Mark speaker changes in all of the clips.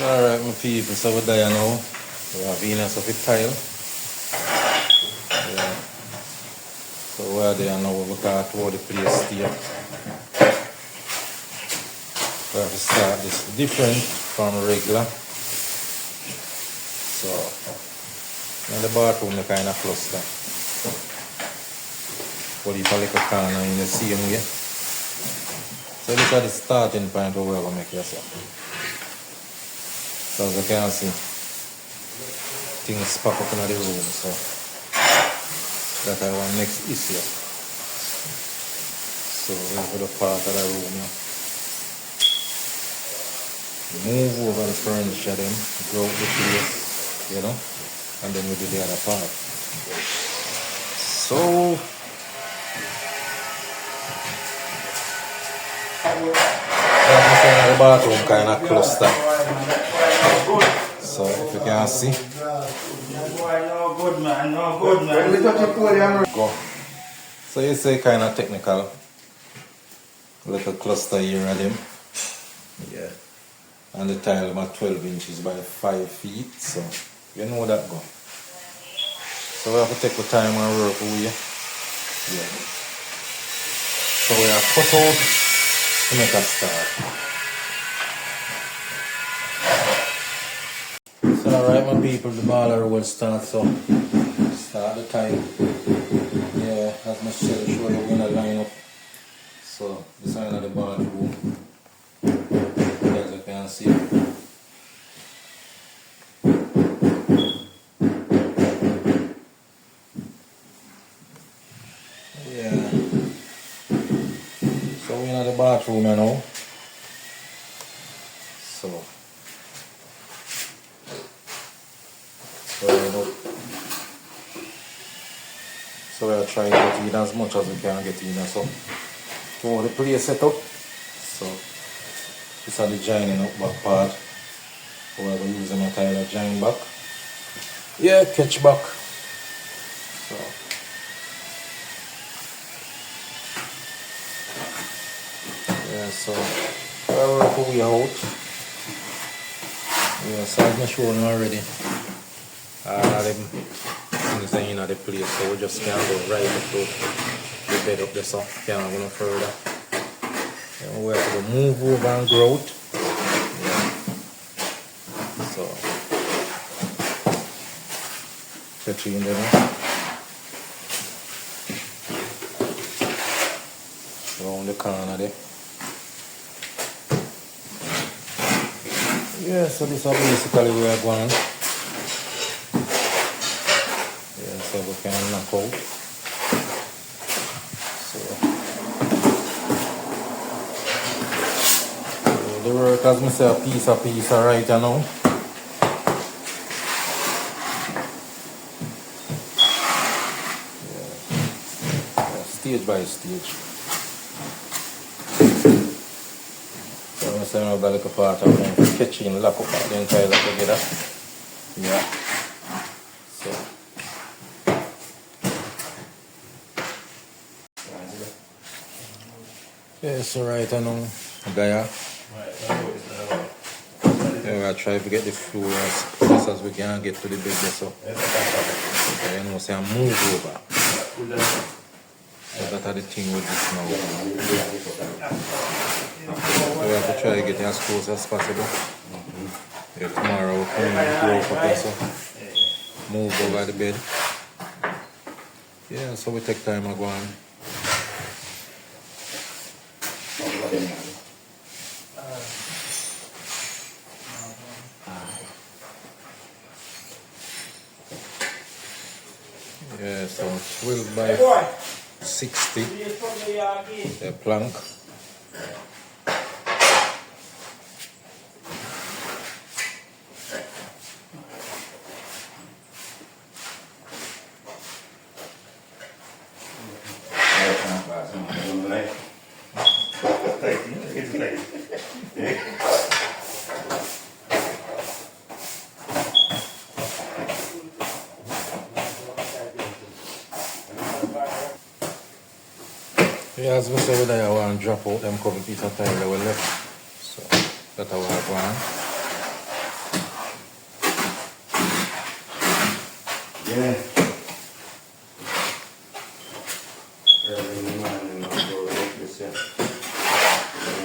Speaker 1: Alright, my people, so we're there now. We have Venus of the tile. Yeah. So we're there now, we got all the place here. We have to start this different from regular. So, in the bathroom, the kind of cluster. But you probably can corner in the same way. So this is the starting point where we're going to make this up. So as you can see, things pop up in the room, so that's our next issue. So we're the part of the room now. Move over the furniture then, grow the place, you know, and then we do the other part. So the bathroom kind of cluster. So if you can see, go. So you say kind of technical, little cluster here of them. Yeah. And the tile about 12 inches by 5 feet, so you know that go. So we have to take the time and work away. Yeah. So we are cut out to make a start. So alright my people, the baller will start, so start the time. Yeah, as my show you we're gonna line up. So this is another bathroom. As you can see. Yeah. So we're in the bathroom now. So we are trying to get in as much as we can get in. So for the place set up. So this is the joining up back part. We're going to use my tile join back. Yeah, catch back. So yeah, so we'll work our way out. Yeah, so I've shown already. Things are in the place, so we just can't go right up to the bed up there, so can't go no further. And we have to move over and grow out. Yeah. So catch you in there now. Around the corner there. Yeah, so this is basically where we're going. Yeah, so we can knock out. So the work, as I say, piece right now. Yeah, stage by stage. So I'm saying about like a part of them catching lock up the entire lot together. Yeah. So yeah, so right now, Gaia. Yeah, we'll try to get the floor as close as we can get to the bed there, so you know, say I move over. So that's the thing with this now. So we have to try to get as close as possible. Yeah, tomorrow we'll come and go up there, so move over the bed. Yeah, so we take time to go on. Yeah, so 12 by 60 the plank. Yeah, as we say, whether I want to drop out them couple piece of tile that we left. So that's how I want.
Speaker 2: Yeah. Early in the morning, I'll go like this, yeah.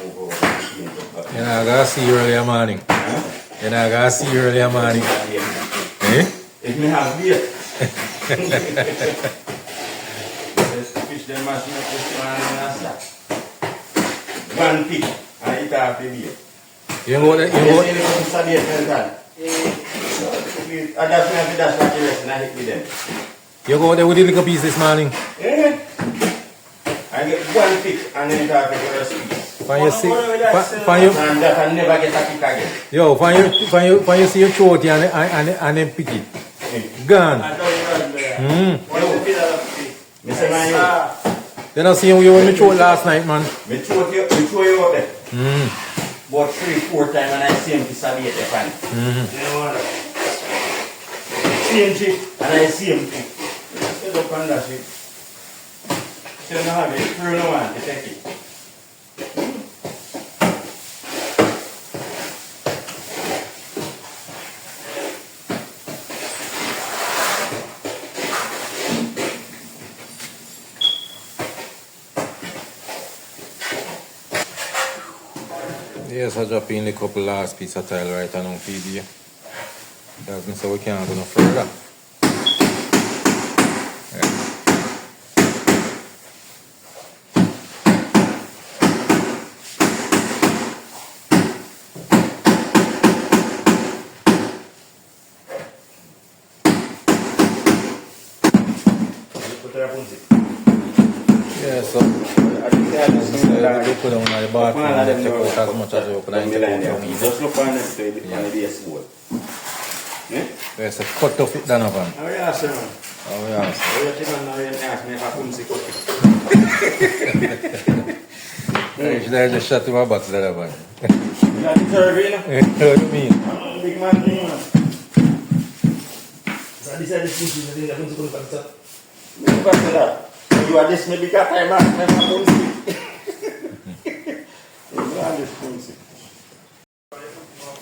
Speaker 2: Move over and clean it up.
Speaker 1: You're not gonna see you early morning.
Speaker 2: Huh?
Speaker 1: You're not gonna see you early morning. Eh?
Speaker 2: If me have beer. Let's fish them machine up this morning and start. One pick and eat half the beer.
Speaker 1: You go there,
Speaker 2: You see the come Saturday at 10 time. I just have to dash like the rest and I hit with them.
Speaker 1: you go there with the little piece this morning.
Speaker 2: Yeah. I get one pick and then talk to the rest piece.
Speaker 1: When you see, when
Speaker 2: And that I never get a pick again.
Speaker 1: yo, when you see your throat and then pick it. Gone.
Speaker 2: I say, man,
Speaker 1: You don't see you when me throat last night, man.
Speaker 2: me throw you out there. About 3-4 times and I see him disappear at the pan. You know what? Change it and I see him. Set up on that shit. So you don't have it. Through no one to take it.
Speaker 1: Yes, I drop in a couple last piece of tile right on PB. That means we can't go no further. Yeah, so we put on the bathroom and take out as much as we can take out.
Speaker 2: Just look on it to the baseboard.
Speaker 1: There's a cut off it down upon.
Speaker 2: Oh yeah, sir.
Speaker 1: Oh yes.
Speaker 2: Oh yeah, man, now you ask me if I come see cookie.
Speaker 1: There's a shot to my box there upon.
Speaker 2: You got the turvy, you know?
Speaker 1: What do you mean?
Speaker 2: Big man, big man. So this is the thing that you're going to come to. Look at that. You are this maybe got time back, never come see. You are this come see.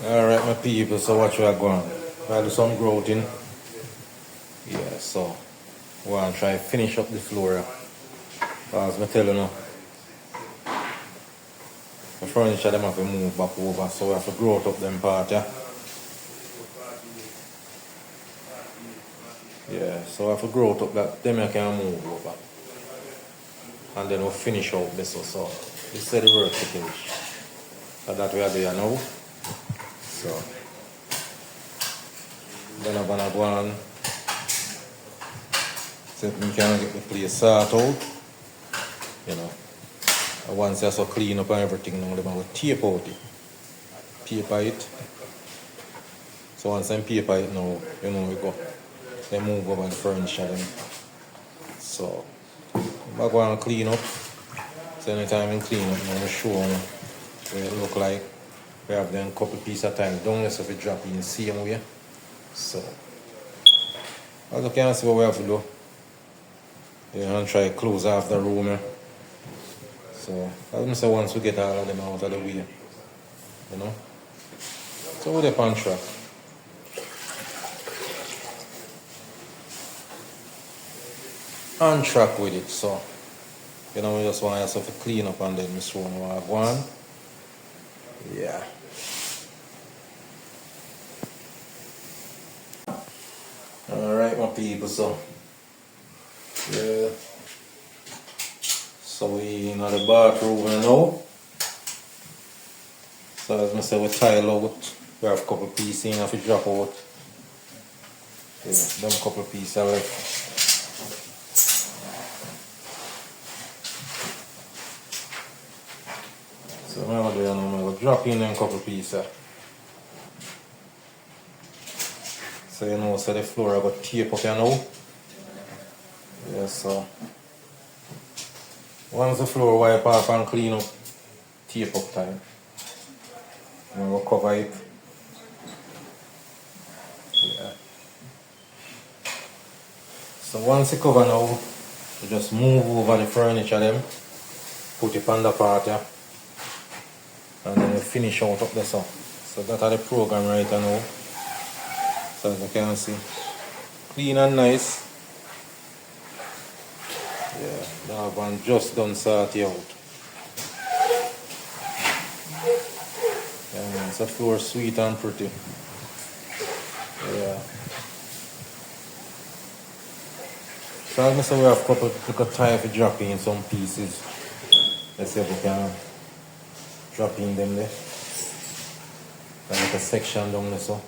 Speaker 1: Alright my people, so what you are going? Try do some grouting. Yeah, so we want to try finish up the floor. As I tell you now, the furniture them have to move back over, so we have to grout up them part, yeah. Yeah, so we have to grout up that them you can move over. And then we'll finish out this also. This is the work to finish. So that we are there now. So then I'm gonna go on. See if we can get the place sorted out. You know. And once it's so clean up and everything now, they're going to tape out it. Paper it. So once I paper it now, you know we go. They move over the furniture then. So I'm going to clean up. So anytime I clean up, I'm going to show you what it look like. We have then a couple pieces of time down there, so we drop in the same way. So as you can see what we have to do. Yeah, and try to close off the room here. So as I say, once we get all of them out of the way, you know. So we're on track. On track with it, so you know we just want yourself to clean up and then we show you what I want. Yeah. Alright my people, so yeah. So we in the bathroom now. So as I say, we tile out. We have a couple pieces in if we drop out. Yeah, them couple pieces are left. So now what do you know, I'm going to drop in them couple pieces. So you know, so the floor I got tape up here now. Yeah, so once the floor wipe off and clean up, tape up time. And we'll cover it. Yeah. So once you cover now, you just move over the furniture them, put it on the part here, and then we finish out up the so. So that's the program right now. So as you can see, clean and nice. Yeah, that one just done sort it out. Yeah, it's a floor sweet and pretty. Yeah. So I'm we have a couple of time for dropping in some pieces. Let's see if we can drop in them there. And make a section down there so.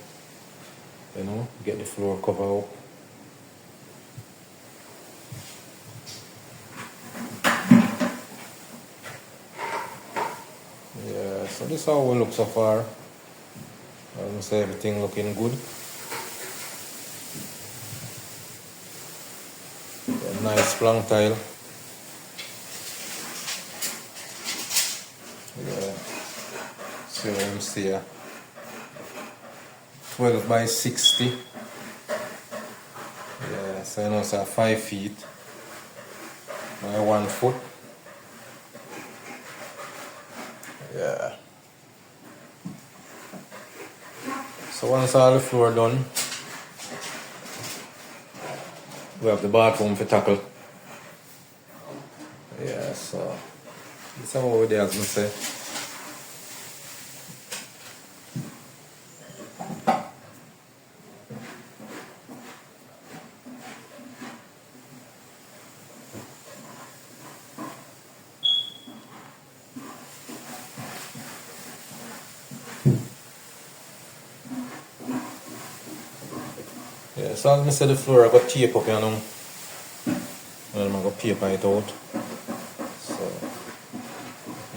Speaker 1: You know, get the floor cover up. Yeah, so this is how we look so far. I would say everything looking good. Yeah, nice plank tile. Yeah, so you see here. 12 by 60. Yeah, so you know it's 5 feet by 1 foot. Yeah. So once all the floor done, we have the bathroom for tackle. Yeah, so this is how we do, as I say. Yeah, so as I said, the floor I got tape up here now. And I'm going to paper it out. So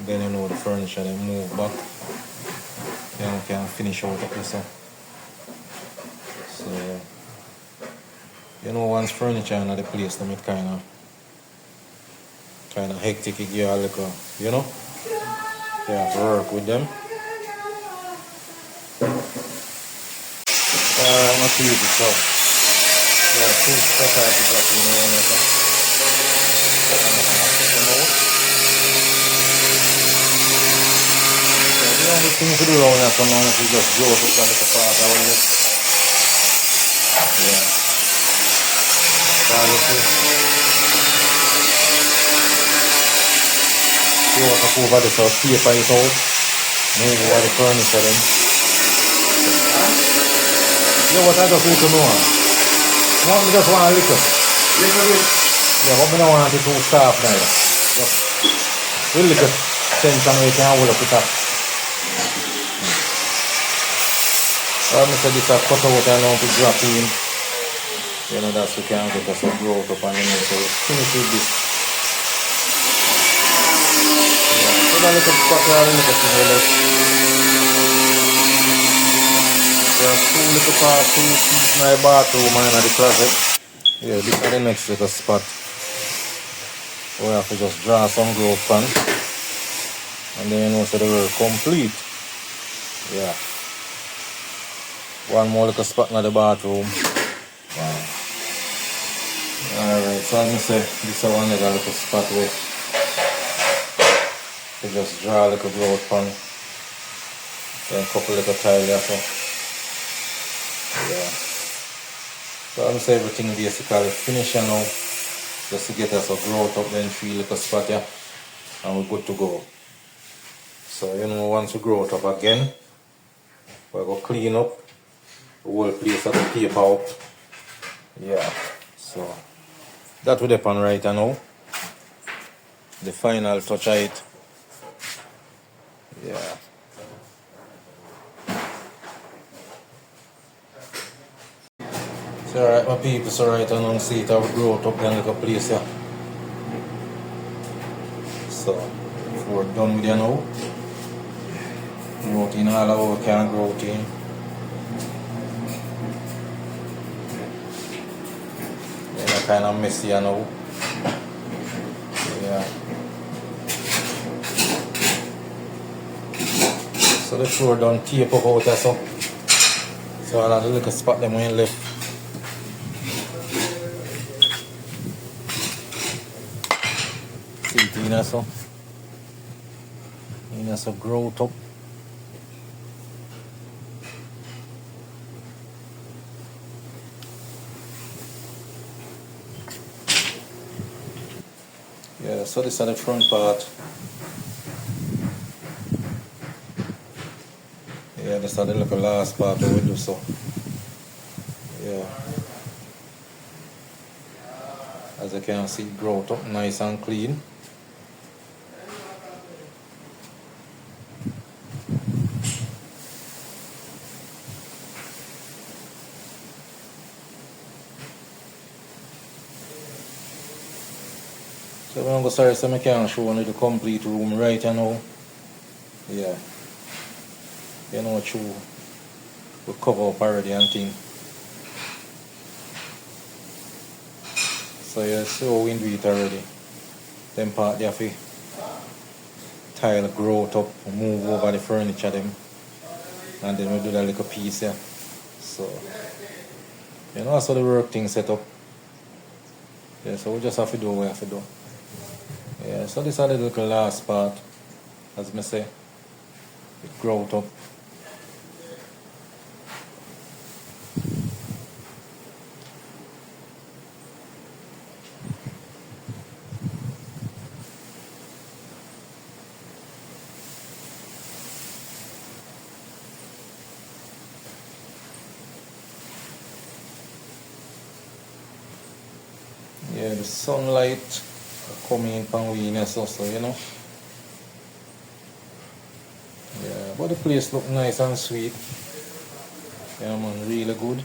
Speaker 1: then you know the furniture they move back. Then we can finish out up here. So you know, once furniture in the place, then it kind of hectic. It get a little, you know, you have to work with them. Alright, my people, so yeah, two stuff I have to drop in there. The only thing to do around here for now is just grow up a little part around it. Yeah. Grow up over this, so paper it out. Move over the furniture then. Yeah, what I just want to know. What me just want a little.
Speaker 2: Little bit.
Speaker 1: Yeah, what me don't want it too soft neither. Just a little tension we can hold up it up. I said this a cut out and now to drop in. You know, that's we can get us a growth up and you know, so finish with this. Yeah, so that little spot here, a little thing we left. There are two little parts, two pieces in the bathroom and in the closet. Yeah, this is the next little spot. We have to just draw some growth pan. And then you know, so they were complete. Yeah. One more little spot in the bathroom. Wow. Alright, so as I say, this is one little spot where you just draw a little growth pan. Then a couple little tile there. So. Yeah. So as I say, everything basically finished now. Just to get us a growth up, then 3 little spot here. And we're good to go. So you know, once we grow it up again, we're going to clean up the whole place at the paper up. Yeah, so that will happen right now. The final touch of it. Yeah. So alright my people, so right now see it have growth up in like a place here. So if we're done with it now, growth in all over can growth in. Kind of messy, you know. Yeah. So the floor done tape up out there, so I'll have a little spot them when left. See it in so. In so growth up. Yeah, so this is the front part. Yeah, this is the little last part that we do so. Yeah. As you can see, it grows up nice and clean. So I'm going to sorry so I can't show you the complete room right now. Yeah. You know what you we cover up already and thing. So you see how we do it already. Them part there for tile growth up, move over the furniture them. And then we do that little piece here. So you know that's how the work thing set up. Yeah, so we just have to do what we have to do. Yeah, so this is the little last part, as I say. It growth up. Yeah, the sunlight coming in from Venus also, you know. Yeah, but the place look nice and sweet. Yeah man, really good.